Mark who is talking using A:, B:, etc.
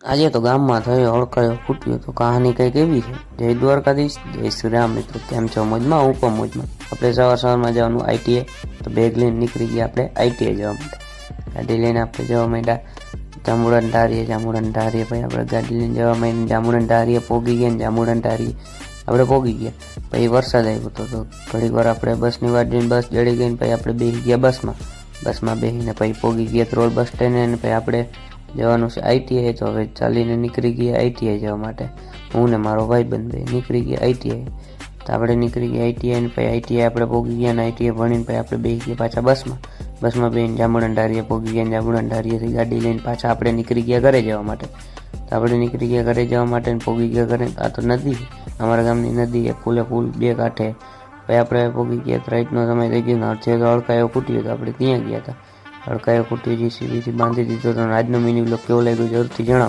A: આજે તો ગામમાં થયો હડકાયો ફૂટ્યો તો કહાની કંઈક એવી છે। જય દ્વારકાધીશ, જય શ્રી રામ મિત્રો, કેમ છો? મોજમાં? હું પણ મોજમાં। આપણે સવારમાં જવાનું આઈટીઆઈ, તો બેગ લઈને નીકળી ગયા આપણે આઈટીઆઈ જવા માટે। ગાડી લઈને આપણે જવા માંડ્યા જાંબુડાના ધારીએ ભાઈ આપણે ગાડી લઈને જવા માંડ્યા જાંબુડાના ધારીએ પોગી ગયા ને જાંબુડાના ધારીએ આપણે પોગી ગયા। પછી વરસાદ આવ્યો તો ઘડીક વાર આપણે બસની વાટ જોઈને બસ જડી ગઈ ને પછી આપણે બેસી ગયા બસમાં બેસીને પછી પોગી ગયા ત્રોડ બસ સ્ટેન્ડ ને પછી આપણે જવાનું છે આઈટીઆઈ। તો હવે ચાલીને નીકળી ગયા આઈટીઆઈ જવા માટે। હું ને મારો ભાઈબંધ નીકળી ગયા આઈટીઆઈ। તો આપણે નીકળી ગયા આઈટીઆઈ ને પછી આઈટીઆઈ આપણે પોગી ગયા ને આઈટીઆઈ ભણીને પછી આપણે બેસી ગયા પાછા બસમાં બેસીને જાંબુડાના ધારીએ પોગી ગયા ને જાંબુડાના ધારીએથી ગાડી લઈને પાછા આપણે નીકળી ગયા ઘરે જવા માટે। તો આપણે નીકળી ગયા ઘરે જવા માટે ને પોગી ગયા ઘરે। આ તો નદી, અમારા ગામની નદી એ ફૂલે ફૂલ બે કાંઠે। પછી આપણે પોગી ગયા રાઈટનો સમય થઈ ગયો ને અડધે તો હડકાયો ફૂટ્યો તો આપણે ત્યાં ગયા હતા। હડકાયો ફૂટ્યો જીસીબીથી બાંધી દીધો તો આજનો મિની બ્લોગ કેવો લાગ્યો જરૂરથી જણાવો।